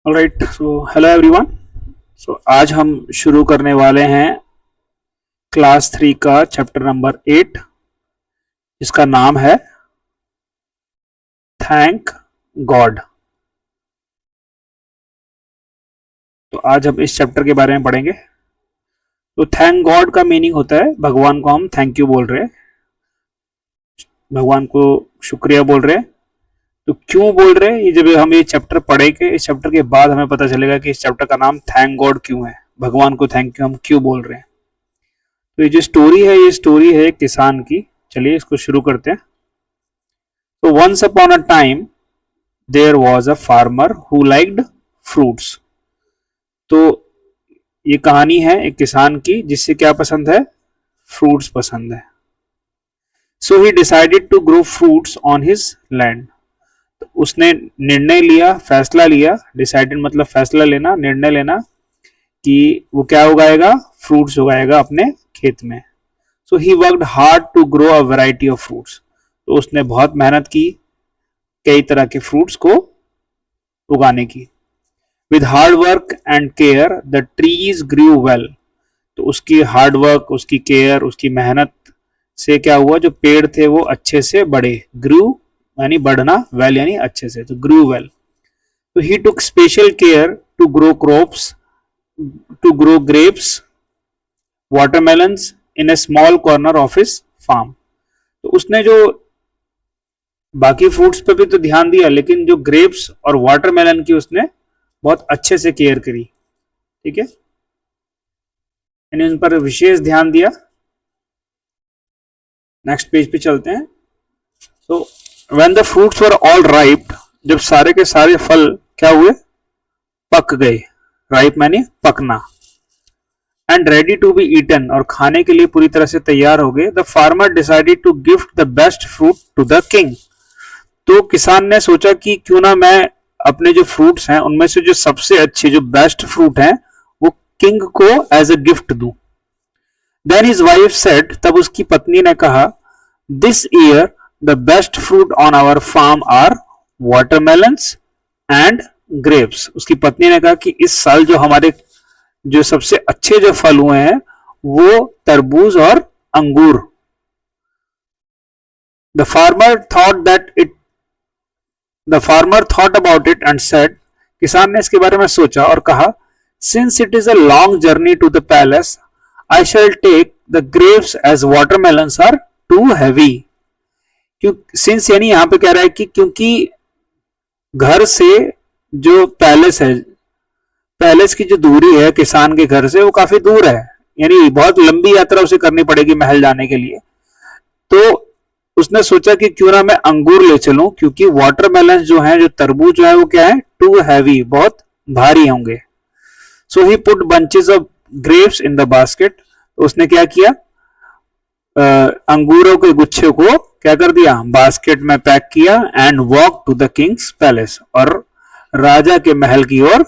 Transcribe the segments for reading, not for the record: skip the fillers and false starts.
Alright, so hello everyone. So आज हम शुरू करने वाले हैं क्लास 3 का चैप्टर नंबर 8, जिसका नाम है थैंक गॉड। तो आज हम इस चैप्टर के बारे में पढ़ेंगे। तो थैंक गॉड का मीनिंग होता है भगवान को हम थैंक यू बोल रहे हैं, भगवान को शुक्रिया बोल रहे हैं। तो क्यों बोल रहे हैं, ये जब हम ये चैप्टर पढ़ेंगे, इस चैप्टर के बाद हमें पता चलेगा कि इस चैप्टर का नाम थैंक गॉड क्यों है, भगवान को थैंक यू हम क्यों बोल रहे हैं। तो ये जो स्टोरी है, ये स्टोरी है किसान की। चलिए इसको शुरू करते हैं। तो once upon a time there was a farmer who liked fruits. तो ये कहानी है एक किसान की जिससे क्या पसंद है, फ्रूट्स पसंद है। So he decided to grow fruits on his land. तो उसने निर्णय लिया, फैसला लिया। डिसाइडेड मतलब फैसला लेना, निर्णय लेना कि वो क्या उगाएगा, फ्रूट्स उगाएगा अपने खेत में। So he worked hard to grow a variety of fruits. तो उसने बहुत मेहनत की कई तरह के फ्रूट्स को उगाने की। With hard work and care the trees grew well. तो उसकी हार्ड वर्क, उसकी केयर, उसकी मेहनत से क्या हुआ, जो पेड़ थे वो अच्छे से बढ़े। ग्रू यानी बढ़ना, वेल यानी अच्छे से, तो ग्रू वेल। तो he took special care to grow crops, to grow grapes, watermelons in a small corner of his farm. तो उसने जो बाकी फ्रूट्स पे भी तो ध्यान दिया, लेकिन जो ग्रेप्स और वाटरमेलन की उसने बहुत अच्छे से केयर करी। ठीक है, यानी उन पर विशेष ध्यान दिया। नेक्स्ट पेज पे चलते हैं। So when the fruits were all ripe, जब सारे के सारे फल क्या हुए, पक गए। राइप माने पकना। And ready to be eaten, और खाने के लिए पूरी तरह से तैयार हो गए। The farmer decided to gift the best fruit to the king. तो किसान ने सोचा कि क्यों ना मैं अपने जो फ्रूट्स हैं उनमें से जो सबसे अच्छे, जो बेस्ट फ्रूट हैं, वो किंग को एज अ गिफ्ट दूं। देन हिज वाइफ सेड, तब उसकी पत्नी ने कहा, this year the best fruit on our farm are watermelons and grapes. उसकी पत्नी ने कहा कि इस साल जो हमारे जो सबसे अच्छे जो फल हुए हैं वो तरबूज और अंगूर। The farmer thought that it the farmer thought about it and said, किसान ने इसके बारे में सोचा और कहा, since it is a long journey to the palace I shall take the grapes as watermelons are too heavy. क्यों since यानी यहां पे कह रहा है कि क्योंकि घर से जो पैलेस है, पैलेस की जो दूरी है किसान के घर से वो काफी दूर है, यानी बहुत लंबी यात्रा उसे करनी पड़ेगी महल जाने के लिए। तो उसने सोचा कि क्यों ना मैं अंगूर ले चलूं, क्योंकि वाटरमेलन जो है, जो तरबूज जो है वो क्या है, टू हैवी, बहुत भारी होंगे। So he put bunches of grapes in the basket. उसने क्या किया, अंगूरों के गुच्छे को क्या कर दिया, बास्केट में पैक किया। And walk to the king's palace, और राजा के महल की ओर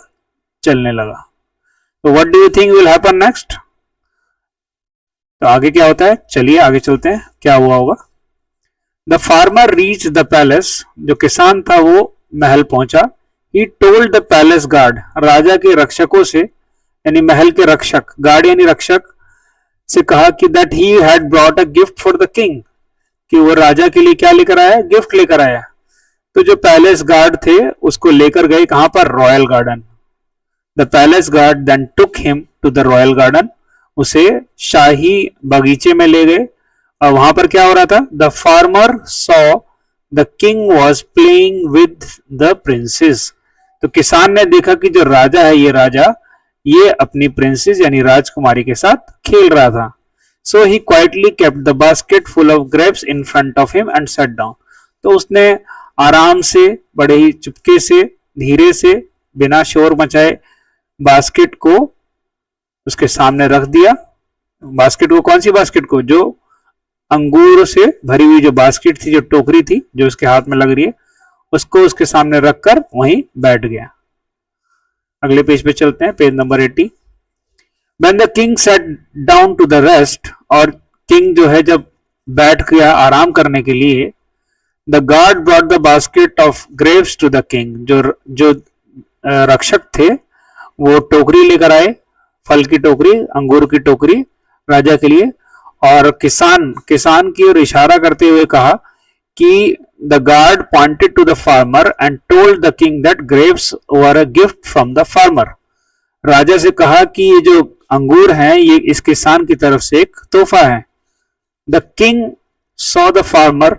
चलने लगा। तो what do you think will happen next. तो आगे क्या होता है, चलिए आगे चलते हैं, क्या हुआ होगा। The farmer reach the palace, जो किसान था वो महल पहुंचा। He told the palace guard, राजा के रक्षकों से, यानी महल के रक्षक, गार्ड यानी रक्षक, से कहा कि that he had brought a gift for the king, कि वो राजा के लिए क्या लेकर आया, गिफ्ट लेकर आया। तो जो पैलेस गार्ड थे उसको लेकर गए कहां पर, royal garden. The palace guard then took him to the royal garden, उसे शाही बगीचे में ले गए। और वहां पर क्या हो रहा था, the farmer saw the king was playing with the princess. तो किसान ने देखा कि जो राजा है, ये राजा, ये अपनी प्रिंसेस यानी राजकुमारी के साथ खेल रहा था। So he quietly kept the basket full of grapes in front of him and set down. तो उसने आराम से, बड़े ही चुपके से, धीरे से, बिना शोर मचाए बास्केट को उसके सामने रख दिया। बास्केट को, कौन सी बास्केट को, जो अंगूर से भरी हुई जो बास्केट थी, जो टोकरी थी जो उसके हाथ में लग रही है, उसको उसके सामने रखकर वहीं बैठ गया। अगले पेज पे चलते हैं, page number 80। When the king sat down to the rest, और किंग जो है जब बैठ गया आराम करने के लिए, the guard brought the basket of grapes to the king, जो रक्षक थे वो टोकरी लेकर आए, फल की टोकरी, अंगूर की टोकरी राजा के लिए, और किसान की ओर इशारा करते हुए कहा कि the guard pointed to the farmer and told the king that grapes were a gift from the farmer. राजा से कहा कि ये जो अंगूर हैं ये इस किसान की तरफ से एक तोहफा है। The king saw the farmer,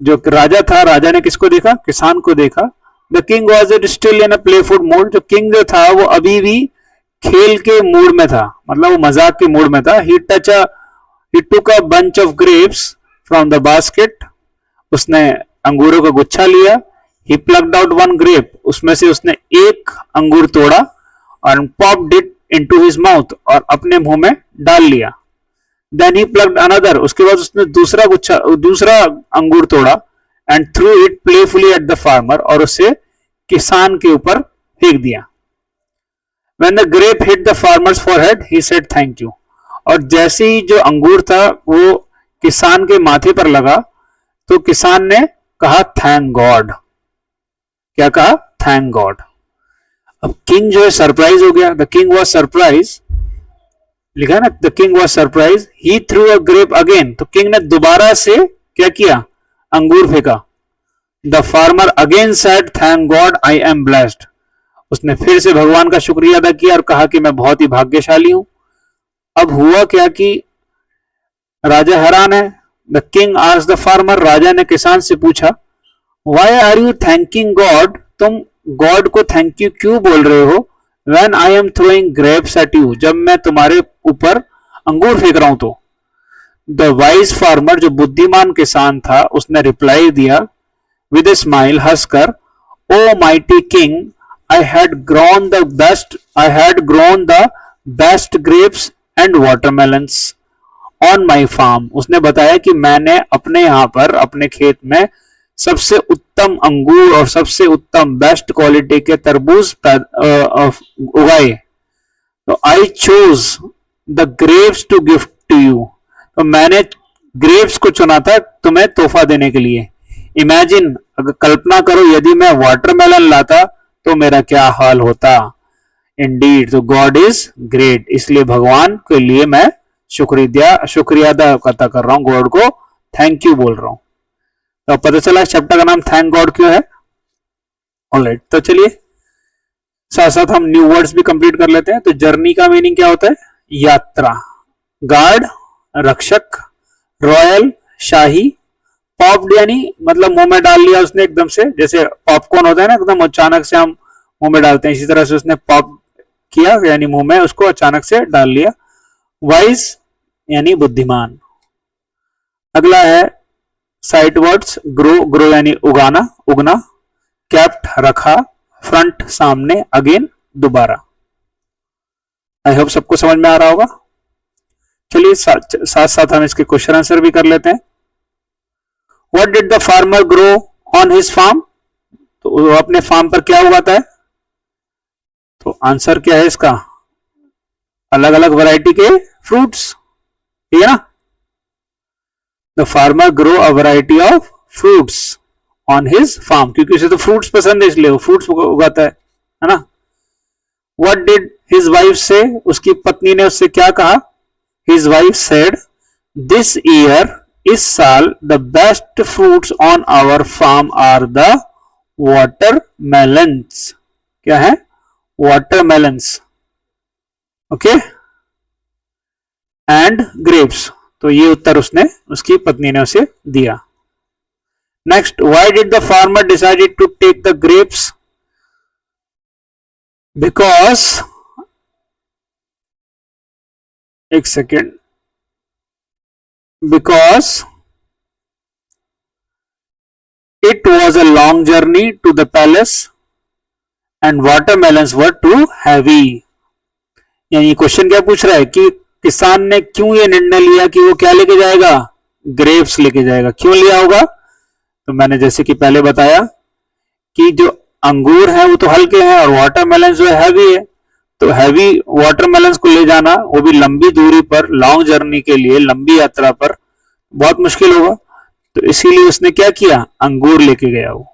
जो राजा था, राजा ने किसको देखा? किसान को देखा। The king was still in a playful mood, जो किंग जो था वो अभी भी खेल के मूड में था, मतलब वो मजाक के मूड में था। he took a bunch of grapes from the basket, उसने अंगूरों का गुच्छा लिया। he plucked out one grape, उसमें से उसने एक अंगूर तोड़ा, और popped it into his mouth, और अपने मुंह में डाल लिया। Then he plucked another, उसके बाद उसने दूसरा अंगूर तोड़ा, and threw it playfully at the farmer, और उसे किसान के ऊपर फेंक दिया। When the grape hit the farmer's forehead, he said thank you, और जैसे ही जो अंगूर था वो किसान के माथे पर लगा तो किसान ने कहा थैंक गॉड। क्या कहा? Thank God. अब किंग जो है सरप्राइज हो गया। द किंग वॉज सरप्राइज, लिखा ना, the king was surprise, he threw a grape again, तो किंग ने दोबारा से क्या किया? अंगूर फेंका। The farmer again said thank God I am blessed, उसने फिर से भगवान का शुक्रिया अदा किया और कहा कि मैं बहुत ही भाग्यशाली हूं। अब हुआ क्या कि राजा हैरान है। The king asked the farmer, राजा ने किसान से पूछा, why are you thanking God, तुम गॉड को थैंक यू क्यों बोल रहे हो? When I am throwing grapes at you, जब मैं तुम्हारे ऊपर अंगूर फेंक रहा हूं तो। द वाइज फार्मर, जो बुद्धिमान किसान था, उसने रिप्लाई दिया विद ए स्माइल, हंसकर, O mighty king, I had grown the best grapes and watermelons on my farm, उसने बताया कि मैंने अपने यहाँ पर अपने खेत में सबसे उत्तम अंगूर और सबसे उत्तम बेस्ट क्वालिटी के तरबूज उगाए। तो I choose the grapes to gift to you, तो मैंने ग्रेप्स को चुना था तुम्हें तोहफा देने के लिए। इमेजिन, अगर कल्पना करो यदि मैं वाटरमेलन लाता तो मेरा क्या हाल होता। इंडीड, तो गॉड इज ग्रेट, इसलिए भगवान के लिए मैं शुक्रिया अदा कर रहा हूं, गॉड को थैंक यू बोल रहा हूं। तो पता चला चैप्टर का नाम थैंक गॉड क्यों है। ऑलराइट, तो चलिए साथ साथ हम न्यू वर्ड्स भी कंप्लीट कर लेते हैं। तो जर्नी का मीनिंग क्या होता है? यात्रा। गार्ड रक्षक, रॉयल शाही, पॉप्ड यानी मतलब मुंह में डाल लिया उसने एकदम से, जैसे पॉपकॉर्न होता है ना, एकदम अचानक से हम मुंह में डालते हैं, इसी तरह से उसने पॉप किया यानी मुंह में उसको अचानक से डाल लिया। वाइज यानी बुद्धिमान। अगला है साइट वर्ड्स, ग्रो यानी उगाना, उगना, कैप्ट रखा, फ्रंट सामने, अगेन दोबारा। आई होप सबको समझ में आ रहा होगा। चलिए साथ साथ हम इसके क्वेश्चन आंसर भी कर लेते हैं। What did the farmer grow on his farm? तो वो अपने फार्म पर क्या उगाता है? तो आंसर क्या है इसका? अलग अलग वैरायटी के फ्रूट्स, ठीक है ना। The farmer grow a variety of fruits on his farm, क्योंकि उसे तो फ्रूट्स पसंद है इसलिए वो फ्रूट्स उगाता है ना। What did his wife say? उसकी पत्नी ने उससे क्या कहा? His wife said, this year, इस साल the best fruits on our farm are the watermelons. क्या है? Watermelons, okay, and grapes. तो ये उत्तर उसने, उसकी पत्नी ने उसे दिया। Next, why did the farmer decided to take the grapes? Because, एक second, because it was a long journey to the palace and watermelons were too heavy। यानी क्वेश्चन क्या पूछ रहा है कि किसान ने क्यों ये निर्णय लिया कि वो क्या लेके जाएगा? ग्रेप्स लेके जाएगा। क्यों लिया होगा? तो मैंने जैसे कि पहले बताया कि जो अंगूर है वो तो हल्के हैं और वाटरमेलन जो है हैवी है, तो हैवी वाटरमेलन्स को ले जाना, वो भी लंबी दूरी पर, लॉन्ग जर्नी के लिए, लंबी यात्रा पर बहुत मुश्किल होगा। तो इसीलिए उसने क्या किया? अंगूर लेके गया वो।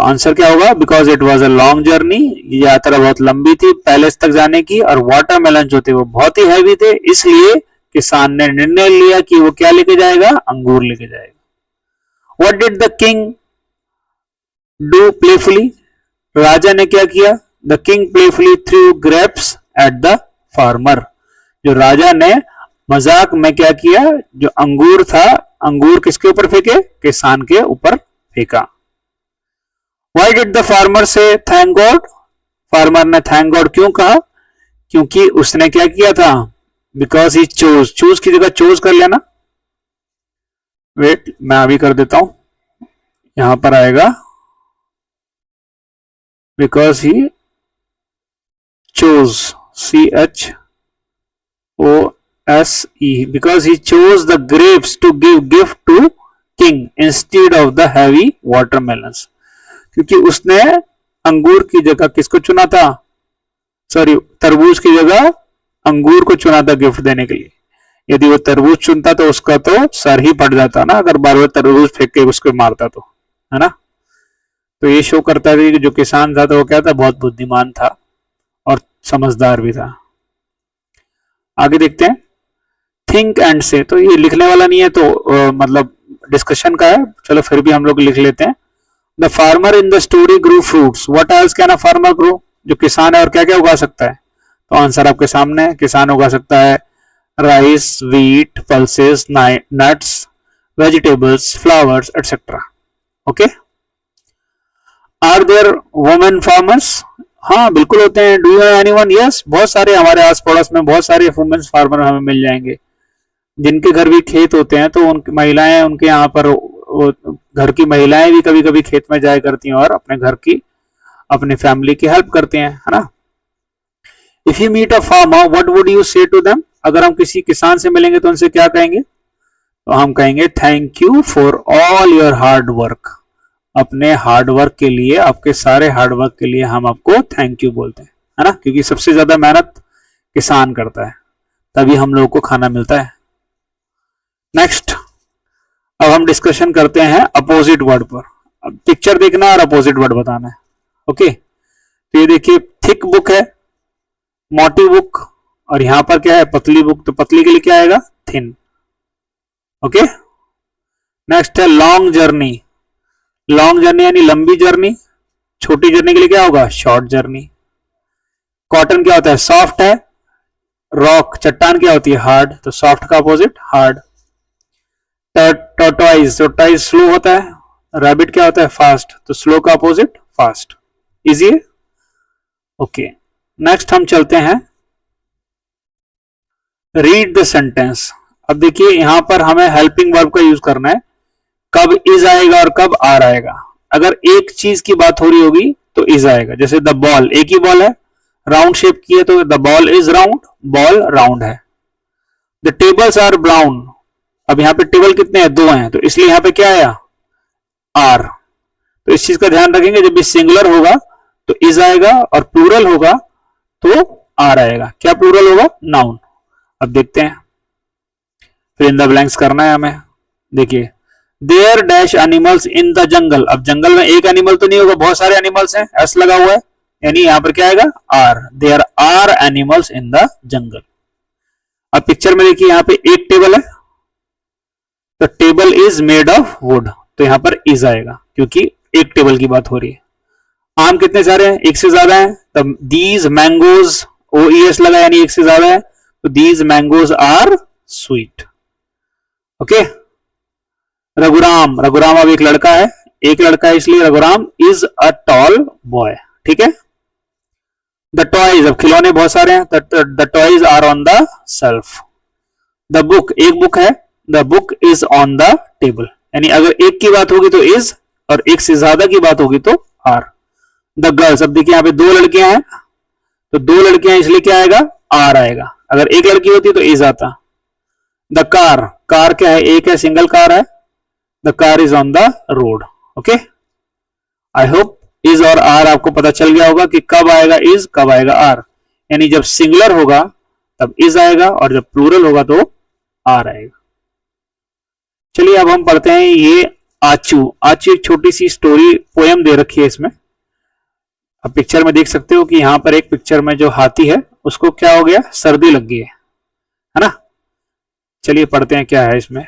तो आंसर क्या होगा, because it was a long journey, ये यात्रा बहुत लंबी थी पैलेस तक जाने की, और वाटरमेलन जो थे वो बहुत ही हैवी थे, इसलिए किसान ने निर्णय लिया कि वो क्या लेके जाएगा, अंगूर लेके जाएगा। What did the king do playfully, राजा ने क्या किया, the king playfully threw grapes at the farmer, जो राजा ने मजाक में क्या किया, जो अंगूर था, अंगूर किसके ऊपर फेंके, किसान के ऊपर फेंका। Why did the farmer say thank God? Farmer ने थैंक गॉड क्यों कहा, क्योंकि उसने क्या किया था, बिकॉज ही चूज, चूज की जगह चूज कर लेना, वेट मैं अभी कर देता हूं, यहां पर आएगा because he choose, CHOSE, because he chose the grapes to give gift to king instead of the heavy watermelons, क्योंकि उसने अंगूर की जगह किसको चुना था, सॉरी तरबूज की जगह अंगूर को चुना था गिफ्ट देने के लिए। यदि वो तरबूज चुनता तो उसका तो सर ही फट जाता ना, अगर बार बार तरबूज फेंक के उसको मारता तो, है ना। तो ये शो करता है कि जो किसान था तो वो क्या था, बहुत बुद्धिमान था और समझदार भी था। आगे देखते हैं, थिंक एंड से, तो ये लिखने वाला नहीं है, तो मतलब डिस्कशन का है, चलो फिर भी हम लोग लिख लेते हैं। The farmer in the story grew fruits, what else can a farmer grow, जो किसान है और क्या क्या उगा सकता है, तो आंसर आपके सामने है, किसान उगा सकता है rice, wheat, pulses, nuts, vegetables, flowers etcetera. Okay, are there women farmers, हाँ बिल्कुल होते हैं। Do you know anyone, yes, बहुत सारे हमारे आस पड़ोस में बहुत सारे वुमेन फार्मर हमें मिल जाएंगे, जिनके घर भी खेत होते हैं, तो उनकी महिलाएं, उनके यहाँ पर घर की महिलाएं भी कभी कभी खेत में जाया करती हैं और अपने घर की, अपनी फैमिली की हेल्प करते हैं, है ना। If you meet a farmer what would you say to them, अगर हम किसी किसान से मिलेंगे तो उनसे क्या कहेंगे, तो हम कहेंगे thank you for all your hard work, अपने हार्ड वर्क के लिए, आपके सारे हार्ड वर्क के लिए हम आपको थैंक यू बोलते हैं, है ना, क्योंकि सबसे ज्यादा मेहनत किसान करता है, तभी हम लोगों को खाना मिलता है। नेक्स्ट, अब हम डिस्कशन करते हैं अपोजिट वर्ड पर। अब पिक्चर देखना और अपोजिट वर्ड बताना है। ओके, तो ये देखिए थिक बुक है, मोटी बुक, और यहां पर क्या है, पतली बुक, तो पतली के लिए क्या आएगा, थिन। ओके, नेक्स्ट है लॉन्ग जर्नी, लॉन्ग जर्नी यानी लंबी जर्नी, छोटी जर्नी के लिए क्या होगा, शॉर्ट जर्नी। कॉटन क्या होता है, सॉफ्ट है, रॉक चट्टान क्या होती है, हार्ड, तो सॉफ्ट का opposite hard. Tortoise, tortoise slow होता है, रैबिट क्या होता है, फास्ट, तो स्लो का अपोजिट फास्ट। इजी है। ओके, नेक्स्ट हम चलते हैं रीड द सेंटेंस। अब देखिए यहां पर हमें हेल्पिंग वर्ब का यूज करना है, कब इज आएगा और कब आर आएगा। अगर एक चीज की बात हो रही होगी तो इज आएगा, जैसे द बॉल, एक ही बॉल है, राउंड शेप की है, तो the ball is round, ball round है। द टेबल्स आर ब्राउन, अब यहाँ पे टेबल कितने हैं, दो हैं, तो इसलिए यहाँ पे क्या आया, आर। तो इस चीज का ध्यान रखेंगे, जब भी सिंगुलर होगा तो इज आएगा और प्लूरल होगा तो आर आएगा। क्या प्लूरल होगा, नाउन। अब देखते हैं, फिर इन द ब्लैंक्स करना है हमें। देखिए there dash animals in the jungle, अब जंगल में एक एनिमल तो नहीं होगा, बहुत सारे एनिमल्स हैं, एस लगा हुआ है, यानी यहां पर क्या आएगा, are. There are animals in the jungle. अब पिक्चर में देखिए यहां पे एक टेबल है, तो table is made of would, तो यहां पर इज आएगा क्योंकि एक टेबल की बात हो रही है। आम कितने सारे हैं, एक से ज्यादा है, तब दीज मैंगोज, OES लगा यानी एक से ज्यादा है, तो these mangoes are sweet. Okay, Raghuram, Raghuram अब एक लड़का है, एक लड़का है इसलिए Raghuram is a tall boy. ठीक है, द टॉयज, अब खिलौने बहुत सारे हैं, the toys are on the shelf. The book, एक बुक है, the book is on the table, यानी अगर एक की बात होगी तो इज और एक से ज्यादा की बात होगी तो आर। द गर्ल्स, अब देखिए यहाँ पे दो लड़कियां हैं, तो दो लड़कियां इसलिए क्या आएगा, आर आएगा, अगर एक लड़की होती तो इज आता। द कार, कार क्या है, एक है, सिंगल कार है, the car is on the road. Okay, I hope is और आर आपको पता चल गया होगा कि कब आएगा इज, कब आएगा आर, यानी जब सिंगुलर होगा तब इज आएगा और जब प्लूरल होगा तो आर आएगा। चलिए अब हम पढ़ते हैं ये आचू, आचू एक छोटी सी स्टोरी पोयम दे रखी है इसमें। अब पिक्चर में देख सकते हो कि यहाँ पर एक पिक्चर में जो हाथी है उसको क्या हो गया, सर्दी लग गई है ना। चलिए पढ़ते हैं क्या है इसमें।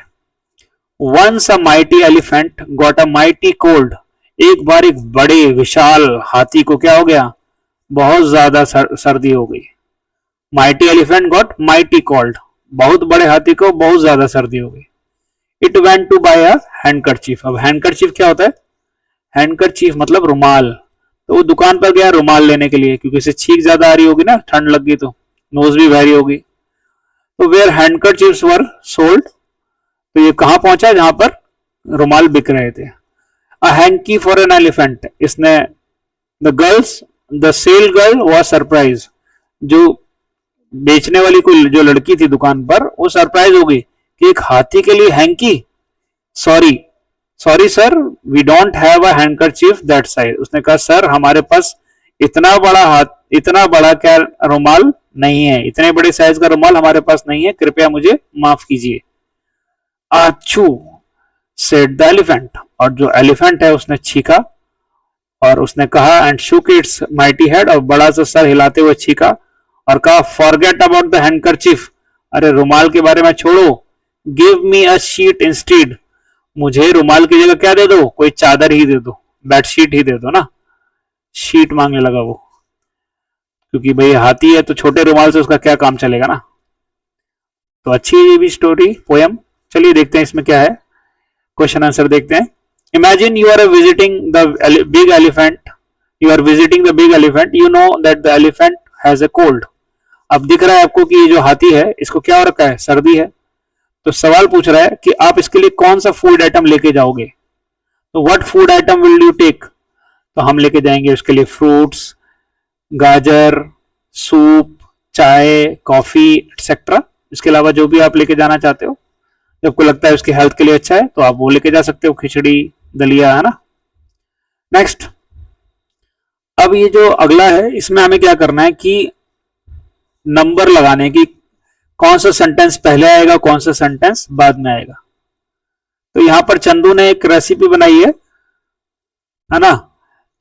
Once a mighty elephant got a mighty cold. एक बार एक बड़े विशाल हाथी को क्या हो गया, बहुत ज्यादा सर्दी हो गई। Mighty elephant got mighty cold, बहुत बड़े हाथी को बहुत ज्यादा सर्दी हो गई। It went to buy a handkerchief. अब हैंडकरचीफ क्या होता है, हैंडकरचीफ मतलब रुमाल। तो वो दुकान पर गया रुमाल लेने के लिए, क्योंकि इसे छींक ज्यादा आ रही होगी ना, ठंड लग गई तो नोज भी बहरी होगी। तो वेयर हैंडकरचीफ्स वर सोल्ड, तो ये कहां पहुंचा, जहां पर रुमाल बिक रहे थे। A hanky for an elephant, इसने the girls the sale girl was surprise, जो बेचने वाली कोई जो लड़की थी दुकान पर वो सरप्राइज हो गई कि एक हाथी के लिए hanky, sorry sorry sir we don't have a handkerchief that size. उसने कहा सर हमारे पास इतना बड़ा हाथ, इतना बड़ा क्या रुमाल नहीं है, इतने बड़े साइज का रुमाल हमारे पास नहीं है, कृपया मुझे माफ कीजिए। आचू सेड द एलिफेंट, और जो एलिफेंट है उसने छीका और उसने कहा and shook its mighty head, और बड़ा सा सर हिलाते हुए छीका और कहा फॉरगेट अबाउट द हैंडकरचीफ, अरे रुमाल के बारे में छोड़ो, give me a sheet instead, मुझे रुमाल की जगह क्या दे दो, कोई चादर ही दे दो, बेडशीट ही दे दो ना। शीट मांगने लगा वो, क्योंकि भाई हाथी है तो छोटे रुमाल से उसका क्या काम चलेगा ना। तो अच्छी ये भी स्टोरी पोयम। चलिए देखते हैं इसमें क्या है, क्वेश्चन आंसर देखते हैं। Imagine you are visiting the big elephant, you are visiting the big elephant, you know that the elephant has a cold. अब दिख रहा है आपको कि ये जो हाथी है इसको क्या हो रखा है, सर्दी है। तो सवाल पूछ रहा है कि आप इसके लिए कौन सा फूड आइटम लेके जाओगे। तो what food item will you take, तो हम लेके जाएंगे उसके लिए फ्रूट्स, गाजर, सूप, चाय, कॉफी एक्सेट्रा। इसके अलावा जो भी आप लेके जाना चाहते हो, जब आपको लगता है उसकी हेल्थ के लिए अच्छा है तो आप वो लेके जा सकते हो, खिचड़ी, दलिया, है ना। नेक्स्ट, अब ये जो अगला है इसमें हमें क्या करना है कि नंबर लगाने की, कौन सा सेंटेंस पहले आएगा कौन सा सेंटेंस बाद में आएगा। तो यहां पर चंदू ने एक रेसिपी बनाई है ना।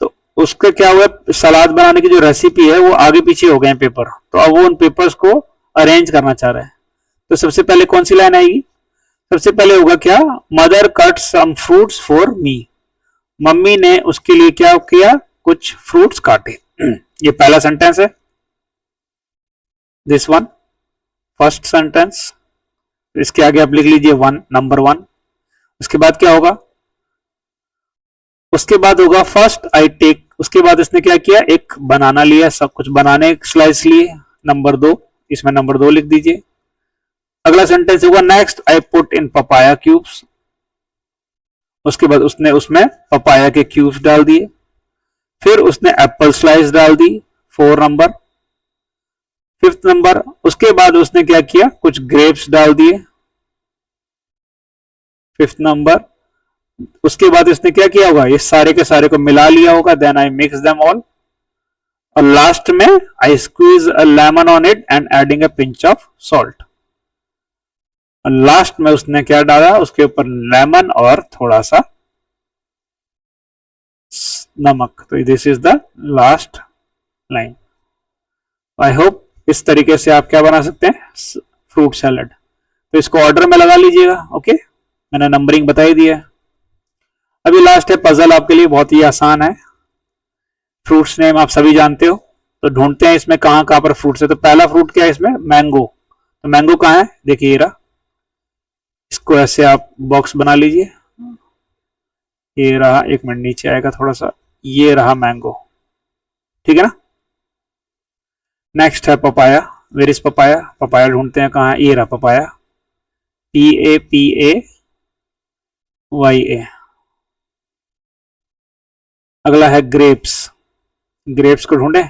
तो उसका क्या हुआ, सलाद बनाने की जो रेसिपी है वो आगे पीछे हो गए पेपर, तो अब वो उन पेपर्स को अरेंज करना चाह रहा है। तो सबसे पहले कौन सी लाइन आएगी, सबसे पहले होगा क्या, mother cut some fruits for me, mummy ने उसके लिए क्या किया, कुछ फ्रूट्स काटे। ये पहला सेंटेंस है, दिस वन फर्स्ट सेंटेंस। इसके आगे आप लिख लीजिए वन, नंबर वन। उसके बाद क्या होगा, उसके बाद होगा फर्स्ट आई टेक, उसके बाद इसने क्या किया, एक बनाना लिया, सब कुछ बनाने स्लाइस लिए, नंबर दो, इसमें नंबर दो लिख दीजिए। अगला सेंटेंस होगा next I put in papaya cubes, उसके बाद उसने उसमें पपाया के क्यूब्स डाल दिए। फिर उसने एप्पल स्लाइस डाल दी, 4 नंबर। फिफ्थ नंबर, उसके बाद उसने क्या किया, कुछ ग्रेप्स डाल दिए, 5th नंबर। उसके बाद इसने क्या किया होगा, ये सारे के सारे को मिला लिया होगा, then I mix them all. और लास्ट में I squeeze a lemon on it and adding a pinch of salt. और लास्ट में उसने क्या डाला, उसके ऊपर लेमन और थोड़ा सा नमक। तो this is the last line. I hope इस तरीके से आप क्या बना सकते हैं, फ्रूट सैलड। तो इसको ऑर्डर में लगा लीजिएगा, ओके, मैंने नंबरिंग बताई दी है। अभी लास्ट है पजल, आपके लिए बहुत ही आसान है। फ्रूट्स नेम आप सभी जानते हो, तो ढूंढते हैं इसमें कहां कहां पर फ्रूट्स है। तो पहला फ्रूट क्या है इसमें, मैंगो। तो मैंगो कहां है, देखिए ये रहा, इसको ऐसे आप बॉक्स बना लीजिए, ये रहा, एक मिनट नीचे आएगा थोड़ा सा, ये रहा मैंगो, ठीक है ना। नेक्स्ट है papaya, where is papaya, papaya ढूंढते हैं कहां, ये रहा पपाया, PAPAYA। अगला है ग्रेप्स, ग्रेप्स को ढूंढे,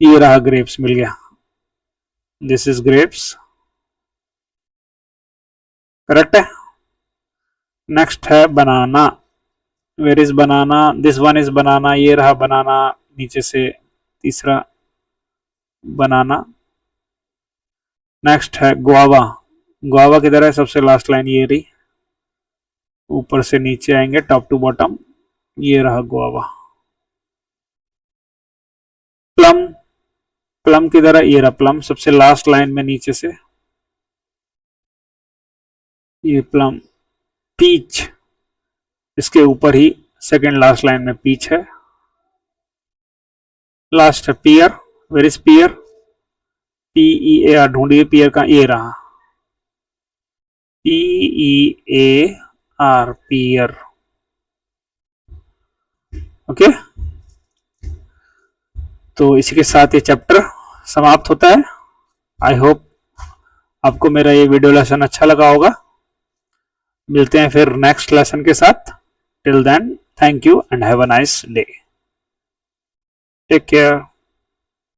ये रहा ग्रेप्स, मिल गया, दिस इज ग्रेप्स, करेक्ट है। नेक्स्ट है banana, where is banana, this one is banana, ये रहा बनाना, नीचे से तीसरा बनाना। नेक्स्ट है गुआवा, गुआवा किधर है, सबसे लास्ट लाइन ये रही, ऊपर से नीचे आएंगे, टॉप टू बॉटम। ये रहा गुआवा। प्लम, प्लम किधर है? ये रहा प्लम, सबसे लास्ट लाइन में नीचे से। ये प्लम। पीच, इसके ऊपर ही सेकंड लास्ट लाइन में पीच है। लास्ट है pear. Where is pear? P E A ढूंढिए, पियर का ये रहा, PEAR, पियर। ओके, तो इसी के साथ ये चैप्टर समाप्त होता है। आई होप आपको मेरा ये वीडियो लेसन अच्छा लगा होगा। मिलते हैं फिर नेक्स्ट लेसन के साथ। Till then, thank you and have a nice day. Take care.